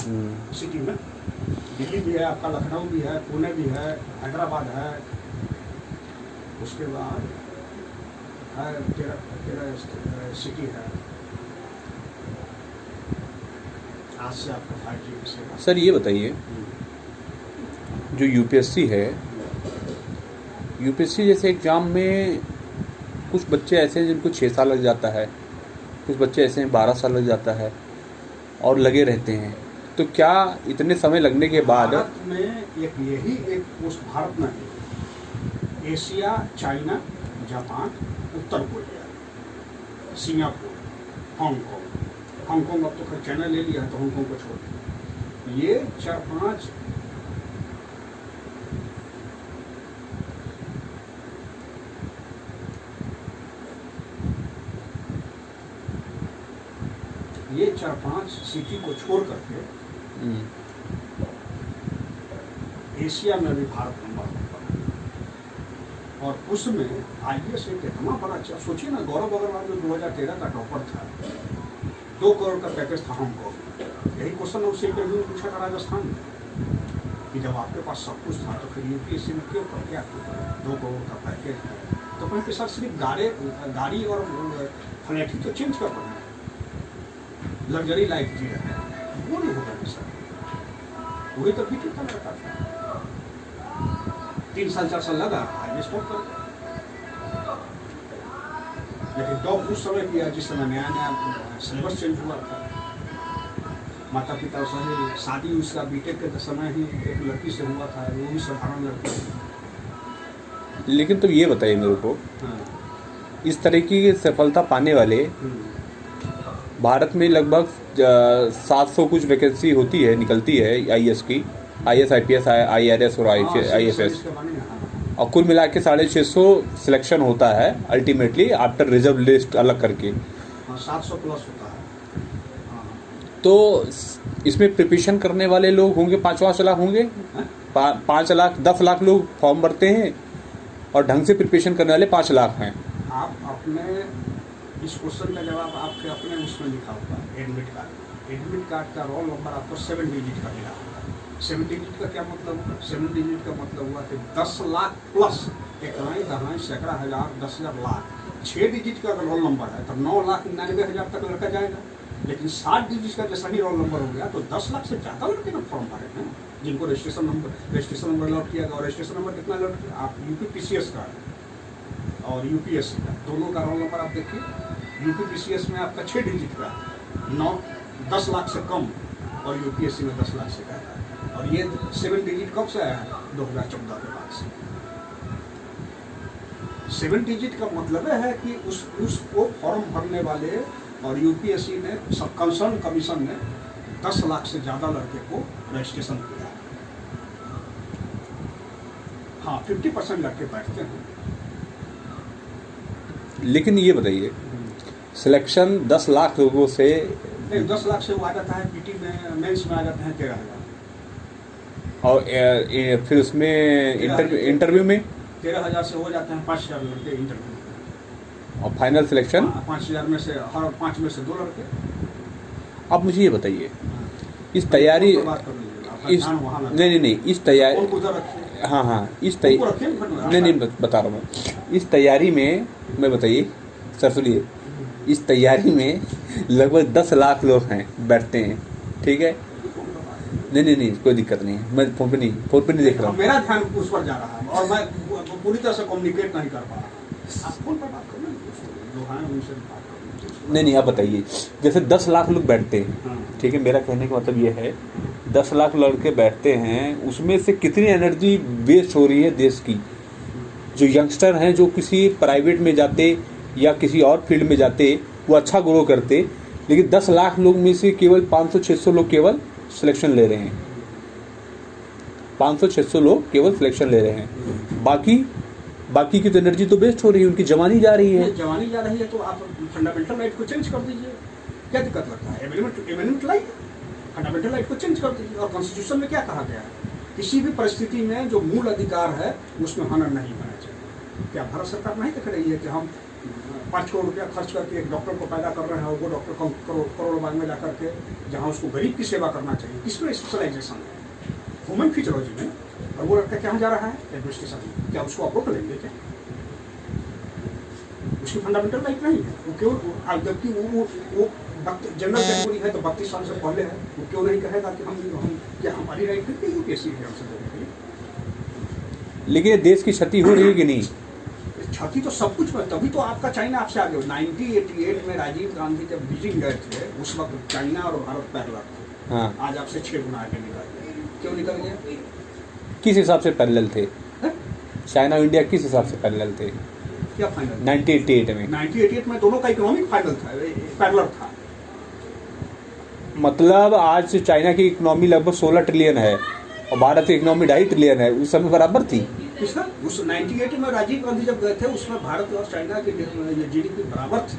City में। दिल्ली भी है आपका, लखनऊ भी है, पुणे भी है, हैदराबाद है, उसके बाद है 13 सिटी है। आज से आपका 5G मिलेगा। सर ये बताइए, जो यूपीएससी है, यूपीएससी जैसे एग्ज़ाम में कुछ बच्चे ऐसे हैं जिनको 6 साल लग जाता है, कुछ बच्चे ऐसे हैं 12 साल लग जाता है और लगे रहते हैं। तो क्या इतने समय लगने के बाद भारत में यही एक पोस्ट भारत में है, एशिया, चाइना, जापान, उत्तर कोरिया, सिंगापुर, हांगकांग अब तो खैर चाइना ले लिया है तो हांगकांग को छोड़ दिया। ये 4-5 सिटी को छोड़ करके एशिया में भी भारत नंबर 1 पर है। और उसमें IAS एक इतना बड़ा, सोचिए ना, गौरव अग्रवाल जो 2013 का टॉपर था, 2 करोड़ का पैकेज था हांगकांग में। यही क्वेश्चन उससे इंटरव्यू में पूछा था राजस्थान में कि जब आपके पास सब कुछ था तो फिर यूपीएससी में क्यों कर क्या 2 करोड़ का पैकेज है, तो कहीं के साथ सिर्फ गाड़ी और फ्लैट ही तो चेंज कर रहे हैं, लग्जरी लाइफ जी रहे हैं, वो नहीं होगा सर। वही तो भी कितना करता था, 3 साल 4 साल लगा, आज स्टॉप कर दिया। लेकिन टॉप उस समय किया जिस समय नया सिलेबस चेंज हुआ था। माता पिता सही, शादी उसका बीटेक के समय ही एक लड़की से हुआ था, वो भी साधारण लड़की। लेकिन तो ये बताइए मेरे को, इस तरह की सफलता पाने वाले भारत में लगभग 700 कुछ वैकेंसी होती है, निकलती है IAS की, IAS IPS IRS और IFS, और कुल मिला के 650 सिलेक्शन होता है अल्टीमेटली आफ्टर रिजर्व लिस्ट अलग करके। 700 प्लस होता है। तो इसमें प्रिपरेशन करने वाले लोग होंगे 5 लाख होंगे, 5 लाख 10 लाख लोग फॉर्म भरते हैं और ढंग से प्रिपरेशन करने वाले 5 लाख हैं। आप अपने इस क्वेश्चन का जवाब आपके अपने उसमें लिखा होगा, एडमिट कार्ड का रोल नंबर आपको 7 डिजिट का मिला होगा। 7 डिजिट का क्या मतलब हुआ? 7 डिजिट का मतलब हुआ कि 10 लाख प्लस, इकाई दहाई सैकड़ा हज़ार 10,000 लाख, 6 डिजिट का रोल नंबर है तब 9,99,000 तक लड़का जाएगा। लेकिन 7 डिजिट का जैसा ही रोल नंबर हो गया तो 10 लाख से ज़्यादा लड़के ना फॉर्म भरे हैं, जिनको रजिस्ट्रेशन नंबर लॉट किया गया। और रजिस्ट्रेशन नंबर कितना लॉट किया? आप UPPCS का और UPSC का दोनों का रोल नंबर आप देखिए। UPPCS में आपका 6 डिजिट का 10 लाख से कम, और UPSC में 10 लाख से ज़्यादा। और ये 7 डिजिट कब से आया है? 2014 के बाद से। 7 डिजिट का मतलब है कि उसको फॉर्म भरने वाले और UPSC ने सब कंसर्न कमीशन ने 10 लाख से ज़्यादा लड़के को रजिस्ट्रेशन किया। हाँ, 50% लड़के बैठते हैं। लेकिन ये बताइए, सिलेक्शन 10 लाख लोगों से, 10 लाख से वो आ जाता है PT में, मेंस में आ जाते हैं 13,000, और फिर उसमें इंटरव्यू में 13,000 से हो जाते हैं 5,000 लड़के इंटरव्यू में, और फाइनल सिलेक्शन 5,000 में से हर 5 में से 2 लड़के। अब मुझे ये बताइए, इस तैयारी इस तैयारी हाँ इस तैयारी नहीं बता रहा हूँ मैं, इस तैयारी में मैं बताइए सर सुनिए, इस तैयारी में लगभग 10 लाख लोग हैं, बैठते हैं, ठीक है? नहीं कोई दिक्कत नहीं है, मैं फोन पे नहीं देख रहा हूँ, मेरा ध्यान उस पर जा रहा है और मैं पूरी तरह से कम्युनिकेट नहीं कर पा रहा। आप फोन पर बात करो, जो हैं उनसे बात करो। नहीं आप बताइए, जैसे 10 लाख लोग बैठते हैं, ठीक है, मेरा कहने का मतलब ये है 10 लाख लड़के बैठते हैं, उसमें से कितनी एनर्जी वेस्ट हो रही है देश की। जो यंगस्टर हैं जो किसी प्राइवेट में जाते या किसी और फील्ड में जाते वो अच्छा ग्रो करते, लेकिन 10 लाख लोग में से केवल 500-600 लोग केवल सिलेक्शन ले रहे हैं, 500-600 लोग केवल सिलेक्शन ले रहे हैं, बाकी की तो एनर्जी तो वेस्ट हो रही है, उनकी जवानी जा रही है। तो आप फंडामेंटल राइट को चेंज कर दीजिए, क्या दिक्कत लगता है? एमेंडमेंट लाइए, फंडामेंटल राइट को चेंज कर दीजिए। और कॉन्स्टिट्यूशन में क्या कहा गया है? किसी भी परिस्थिति में जो मूल अधिकार है उसमें हनन नहीं होना चाहिए। क्या भारत सरकार नहीं देख रही है कि हम 5 करोड़ रुपया खर्च करके एक डॉक्टर को पैदा कर रहे हैं और वो डॉक्टर करोड़ बाद में जा करके जहाँ उसको गरीब की सेवा करना चाहिए, किसमें स्पेशलाइजेशन है? ह्यूमन फिजियोलॉजी में। और वो लड़का कहाँ जा रहा है? एडमिनिस्ट्रेशन में। क्या उसको अप्रोच लेंगे क्या? उसकी फंडामेंटल राइट नहीं है वो क्यों? जबकि वो जनरल कैटेगरी है तो 32 साल से पहले है, वो क्यों नहीं कहेगा कि हम क्या हमारी राइट है? यूपीएससी एग्जाम से देने के लिए। लेकिन देश की क्षति हो रही है कि नहीं? क्षति तो सब कुछ में, तभी तो आपका चाइना आपसे आगे हो। 1988 में राजीव गांधी जब बीजिंग गए थे, उस वक्त चाइना और भारत पैरेलल थे। हाँ। आज आपसे 6 गुना आगे निकल गए। क्यों निकल गए? किस हिसाब से पैरेलल थे? चाइना और इंडिया किस हिसाब से पैरेलल थे? क्या फाइनल? 1988 में। 1988 में दोनों का इकोनॉमिक फाइनल था, पैरेलल था। मतलब आज चाइना की इकोनॉमी लगभग 16 ट्रिलियन है और भारत की इकोनॉमी 2.5 ट्रिलियन है, उस समय बराबर थी। किसका? उस 1980 में राजीव गांधी जब गए थे उसमें भारत और चाइना की जीडीपी बराबर थी।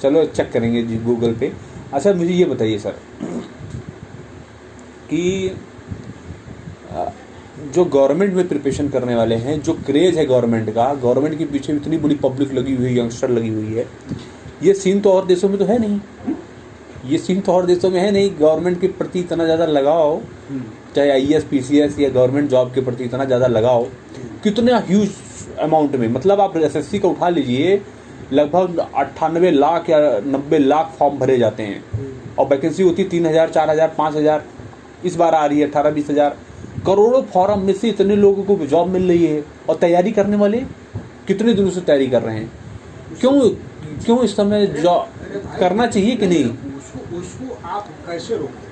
चलो चेक करेंगे जी गूगल पे। अच्छा मुझे ये बताइए सर कि जो गवर्नमेंट में प्रिपरेशन करने वाले हैं, जो क्रेज है गवर्नमेंट का, गवर्नमेंट के पीछे इतनी बड़ी पब्लिक लगी हुई है, यंगस्टर लगी हुई है, ये सीन तो और देशों में तो है नहीं। ये सीन तो और देशों में है नहीं। गवर्नमेंट के प्रति इतना ज़्यादा लगाओ, चाहे IAS PCS या गवर्नमेंट जॉब के प्रति इतना ज़्यादा लगाओ, कितने ह्यूज अमाउंट में। मतलब आप SSC का उठा लीजिए, लगभग 98 लाख या 90 लाख फॉर्म भरे जाते हैं और वैकेंसी होती है 3000, 4000, 5000। इस बार आ रही है 18-20 हज़ार। करोड़ों फॉर्म में से इतने लोगों को जॉब मिल रही है और तैयारी करने वाले कितने दिनों से तैयारी कर रहे हैं। क्यों इस समय जॉब करना चाहिए कि नहीं? उसको आप कैसे रोकते?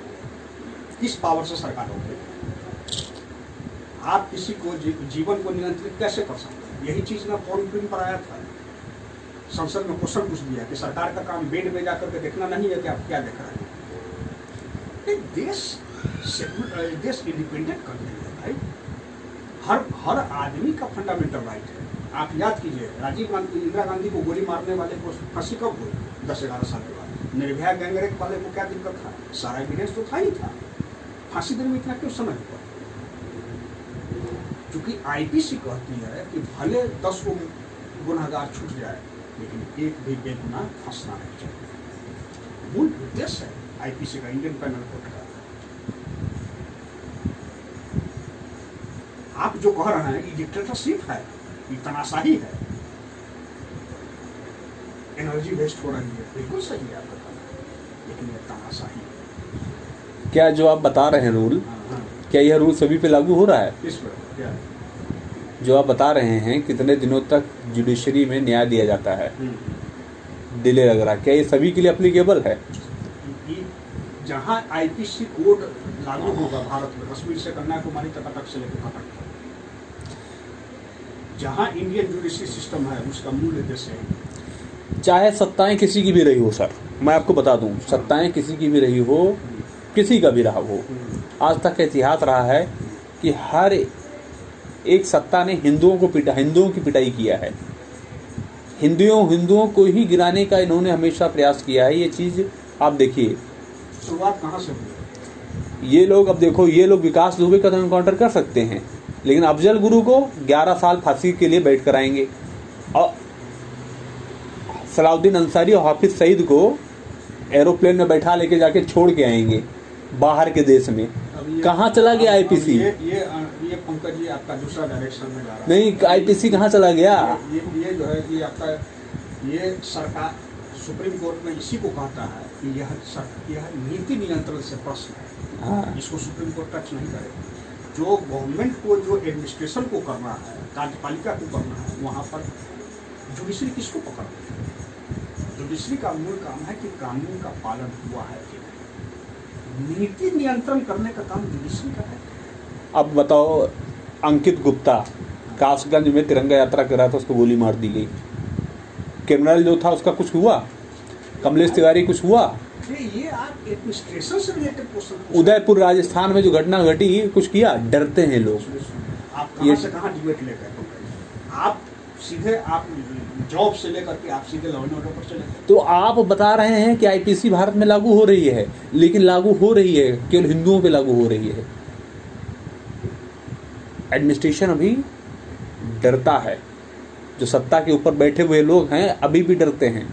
किस पावर से सरकार रोके? आप किसी को जीवन को नियंत्रित कैसे कर सकते हैं? यही चीज ना फोन फिल्म पर आया था, संसद में क्वेश्चन पूछ दिया कि सरकार का काम बेड में जाकर के देखना नहीं है कि आप क्या देख रहे हैं। देश इंडिपेंडेंट कंट्री है भाई। हर आदमी का फंडामेंटल राइट है। आप याद कीजिए, राजीव गांधी, इंदिरा गांधी को गोली मारने वाले को फांसी कब हुई? 10-11 साल के बाद। निर्भया गैंगरेप वाले को क्या दिक्कत था? सारा एविडेंस तो था ही था। फांसी देने में इतना क्यों समय हुआ? क्योंकि IPC कहती है कि भले 10 को गुनहगार छूट जाए लेकिन एक भी बेगुनाह फंसना नहीं चाहिए। मूल उद्देश्य है IPC का, इंडियन पैनल कोड का। आप जो कह रहे हैं ये डिक्टेटरशिप है, ये तनाशाही है, एनर्जी वेस्ट हो रही है, बिल्कुल सही है आपका कहना, लेकिन ये तनाशाही है। क्या जो आप बता रहे हैं रूल, क्या यह रूल सभी पे लागू हो रहा है? किस पर? क्या? जो आप बता रहे हैं कितने दिनों तक जुडिशरी में न्याय दिया जाता है, डिले लग रहा है, क्या ये सभी के लिए एप्लीकेबल है? जहाँ IPC कोड लागू होगा भारत में, कश्मीर से कन्याकुमारी तक, अटक से लेकर कटक, जहाँ इंडियन जुडिशरी सिस्टम है उसका मूल उद्देश्य है। चाहे सत्ताएं किसी की भी रही हो सर, मैं आपको बता दूं, सत्ताएं किसी की भी रही हो, किसी का भी रहा हो, आज तक का इतिहास रहा है कि हर एक सत्ता ने हिंदुओं की पिटाई किया है। हिंदुओं को ही गिराने का इन्होंने हमेशा प्रयास किया है। ये चीज़ आप देखिए, शुरुआत कहाँ से हुई? ये लोग, अब देखो, ये लोग विकास दुबे का तो एनकाउंटर कर सकते हैं, लेकिन अफजल गुरु को 11 साल फांसी के लिए बैठ कर आएंगे और सलाउद्दीन अंसारी और हाफिज सईद को एरोप्लेन में बैठा लेके जाके छोड़ के आएंगे बाहर के देश में। कहाँ चला गया IPC? ये पंकज जी आपका दूसरा डायरेक्शन में जा रहा है। नहीं, IPC कहाँ चला गया? ये जो है कि आपका ये सरकार सुप्रीम कोर्ट में इसी को कहता है कि यह नीति नियंत्रण से प्रश्न है। हाँ। इसको सुप्रीम कोर्ट टच नहीं करेगा। जो गवर्नमेंट को, जो एडमिनिस्ट्रेशन को करना है, कार्यपालिका को करना है, वहाँ पर जुडिशरी किसको पकड़ना है? जुडिशरी का मूल काम है कि कानून का पालन हुआ है कि नहीं। नीति नियंत्रण करने का काम जुडिशरी का है। अब बताओ, अंकित गुप्ता कासगंज में तिरंगा यात्रा कर रहा था, उसको गोली मार दी गई। क्रिमिनल जो था उसका कुछ हुआ? कमलेश तिवारी कुछ हुआ? ये आप एडमिनिस्ट्रेशन से रिलेटेड क्वेश्चन। उदयपुर राजस्थान में जो घटना घटी, कुछ किया? डरते हैं लोग। आप कहाँ से कहाँ डिबेट लेकर आप सीधे आप जॉब से लेकर के आप सीधे लॉ एंड ऑर्डर पर चले। तो आप बता रहे हैं कि IPC भारत में लागू हो रही है, लेकिन लागू हो रही है केवल हिंदुओं पे लागू हो रही है। एडमिनिस्ट्रेशन अभी डरता है जो सत्ता के ऊपर बैठे हुए लोग हैं अभी भी डरते हैं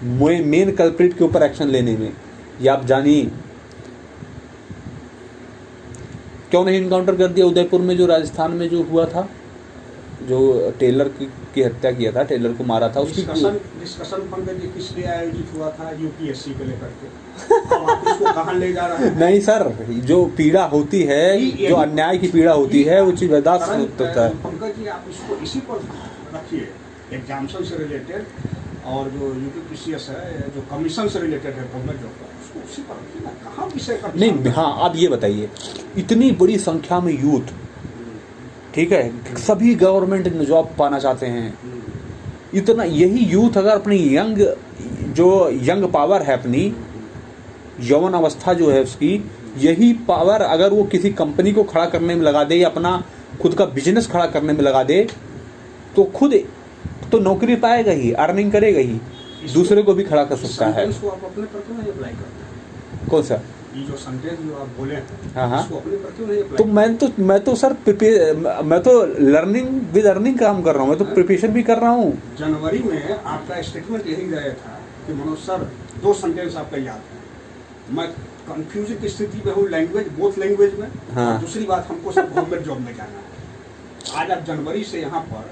मेन कल्प्रिट के ऊपर एक्शन लेने में। ये आप जानिए, क्यों नहीं इनकाउंटर कर दिया उदयपुर में, जो राजस्थान में जो हुआ था, जो टेलर की हत्या किया था, टेलर को मारा था, उसकी डिस्कशन पंकज जी किस लिए आयोजित हुआ था? यूपीएससी को लेकर के। अब आप इसको कहां ले जा रहे हैं? नहीं सर, जो पीड़ा होती है, जो अन्याय की पीड़ा होती है, वो चीज बर्दाश्त होता है। पंकज जी आप इसको इसी पर रखिए, एग्जाम्शन से रिलेटेड और जो यूपीपीसीएस है, जो कमीशन से रिलेटेड है गवर्नमेंट जॉब का, उसको उसी पर रखिए ना, कहाँ विषय का नहीं। हाँ, आप ये बताइए, इतनी बड़ी संख्या में यूथ, ठीक है, सभी गवर्नमेंट जॉब पाना चाहते हैं, इतना, यही यूथ अगर अपनी यंग पावर है, अपनी यौवन अवस्था जो है उसकी, यही पावर अगर वो किसी कंपनी को खड़ा करने में लगा दे या अपना खुद का बिजनेस खड़ा करने में लगा दे, तो खुद तो नौकरी पाएगा ही, अर्निंग करेगा ही, दूसरे को भी खड़ा कर सकता है। इसको आप अपने पर क्यों नहीं अप्लाई करते हैं? कौन सा? ये जो सेंटेंस जो आप बोले हैं, हाँ, इसको अपने पर क्यों नहीं अप्लाई? तो मैं तो सर मैं तो लर्निंग विद अर्निंग काम कर रहा हूँ, मैं तो प्रिपरेशन भी कर रहा हूँ। जनवरी में आपका स्टेटमेंट यही गया था कि मनोज सर 2 सेंटेंस आपका याद है, मैं कंफ्यूजन की स्थिति में हूँ, लैंग्वेज बोथ लैंग्वेज में। हाँ। और दूसरी बात, हमको सब गवर्नमेंट जॉब में जाना है। आज आप जनवरी से यहाँ पर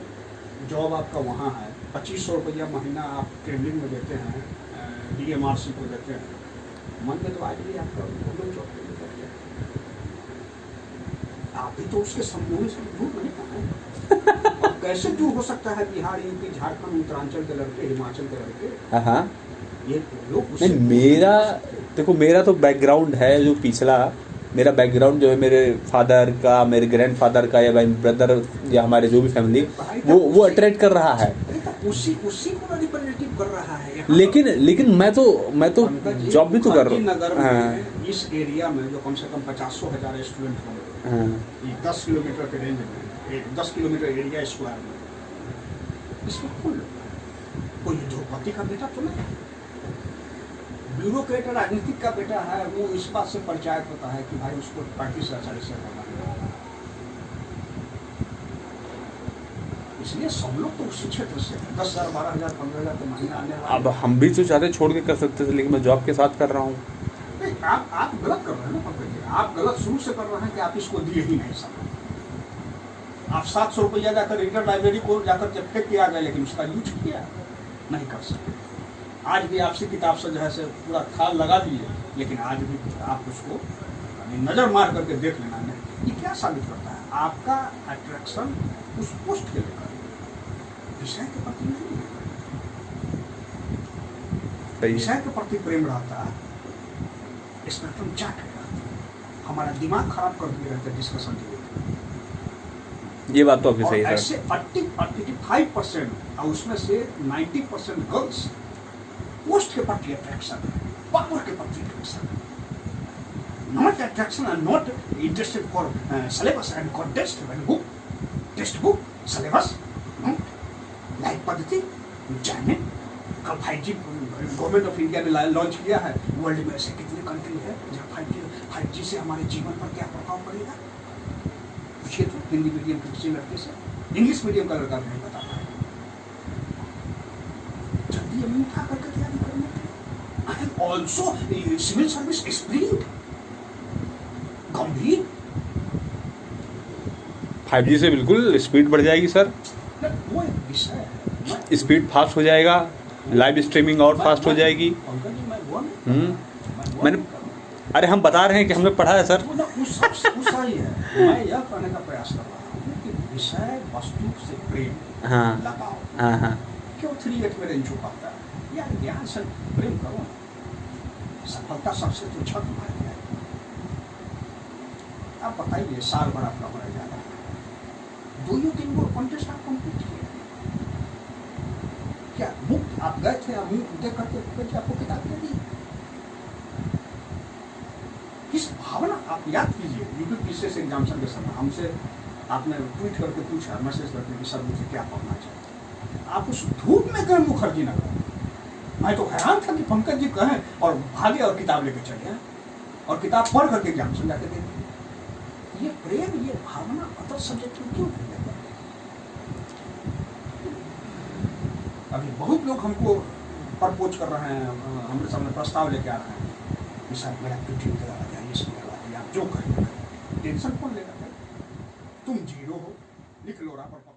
जॉब आपका वहाँ है, 2500 रुपया महीना आप ट्रेनिंग में देते हैं, DMRC को देते हैं, मन में तो आज भी आपका गवर्नमेंट जॉब में देते हैं। आप भी तो उसके समूह से दूर नहीं पाए। और कैसे दूर हो सकता है बिहार, यूपी, झारखंड, उत्तरांचल के लड़के, हिमाचल के लड़के? हाँ, ये लोग नहीं, मेरा देखो, मेरा तो बैकग्राउंड है जो पिछला, मेरा बैकग्राउंड जो है मेरे फादर का, मेरे ग्रैंडफादर का, या ब्रदर, या हमारे जो भी फैमिली, वो अट्रैक्ट कर रहा है, उसी को रिप्रेजेंटेटिव कर रहा है। लेकिन मैं तो जॉब भी तो कर रहा हूँ। नगर में, इस एरिया में जो कम से कम 50,000 स्टूडेंट होंगे, ये 10 किलोमीटर के रेंज में, 10 किलोमीटर एरिया स्क्वायर में, इसमें कौन कोई उद्योगपति का बेटा तो नहीं, ब्यूरोक्रेट राजनीतिक का बेटा है, वो इस बात से परिचय होता है कि भाई उसको पार्टी से आचार्य से करना है। इसलिए सब लोग तो उसी क्षेत्र से 10,000, 12,000, 15,000 के महीना आने वाले। अब हम भी तो चाहते छोड़ के कर सकते थे, लेकिन मैं जॉब के साथ कर रहा हूँ। नहीं, आप गलत कर रहे हैं ना पंकज जी, आप गलत शुरू से कर रहे हैं कि आप इसको दिए ही नहीं सकते। आप 700 रुपया जाकर रीडर लाइब्रेरी को जाकर जब तक किया गया, लेकिन उसका यूज किया नहीं कर सकते। आज भी आपसी किताब से जो है से पूरा खाल लगा दिए, लेकिन आज भी आप उसको नजर मार करके देख लेना नहीं। ये क्या साबित करता है? आपका अट्रैक्शन उस पोस्ट के लेकर, विषय के प्रति नहीं है। विषय के प्रति प्रेम रहता, स्पेक्ट्रम चाट रहता, हमारा दिमाग खराब कर दिए रहते डिस्कशन के लिए। ये बात तो आपकी सही है। ऐसे 85% और उसमें से 90% गर्ल्स पोस्ट के प्रति अट्रैक्शन है, पावर के प्रति अट्रैक्शन है, not attraction and not interested for syllabus and contest book, text book, syllabus, life पद्धति जाने। कल 5G गवर्नमेंट ऑफ इंडिया ने लॉन्च किया है, वर्ल्ड में ऐसे कितने कंट्री है जहाँ 5G से हमारे जीवन पर क्या प्रभाव पड़ेगा? पूछिए तो हिंदी मीडियम के किसी लड़के से, इंग्लिश मीडियम का लड़का नहीं बता पाएगा। जल्दी अभी उठा करके तैयारी करने के। I am also civil service experience गंभीर। 5G से बिल्कुल स्पीड बढ़ जाएगी सर, वो एक विषय है, स्पीड फास्ट हो जाएगा, लाइव स्ट्रीमिंग और फास्ट हो जाएगी। मैंने, अरे हम बता रहे हैं कि हमने पढ़ा है सर। सही है, मैं यह कहने का प्रयास कर रहा हूँ कि विषय वस्तु से प्रेम लगाओ। हाँ। क्यों 3-8 में रेंज छुपाता है? यार ज्ञान से प्रेम करो, सफलता सबसे तो छत मार गया। आप बताइए, साल भर आपका होने जा रहा है, 2-3 गो कॉन्टेस्ट आप कंप्लीट किए क्या? मुफ्त आप गए थे, अभी देख करके आपको किताब दे दी। किस भावना, आप याद कीजिए, यूपीपीसीएस एग्जामिनेशन के समय हमसे आपने ट्वीट करके पूछा, मैसेज करके कि सर मुझे क्या पढ़ना चाहिए। आप उस धूप में गए मुखर्जी नगर। मैं तो हैरान था कि पंकज जी कहें और भागे और किताब लेके चले और किताब पढ़ करके एग्जामिनेशन जाके दे। ये प्रेम, ये भावना अदर सब्जेक्ट में क्यों नहीं? अभी बहुत लोग हमको प्रपोज कर रहे हैं, हमारे सामने प्रस्ताव लेके आ रहे हैं कि सर मेरा पीटी निकलवा दिया, ये सब करवा दिया, आप जो करें टेंशन कौन लेगा भाई? तुम जीरो हो, लिख लो रहा पर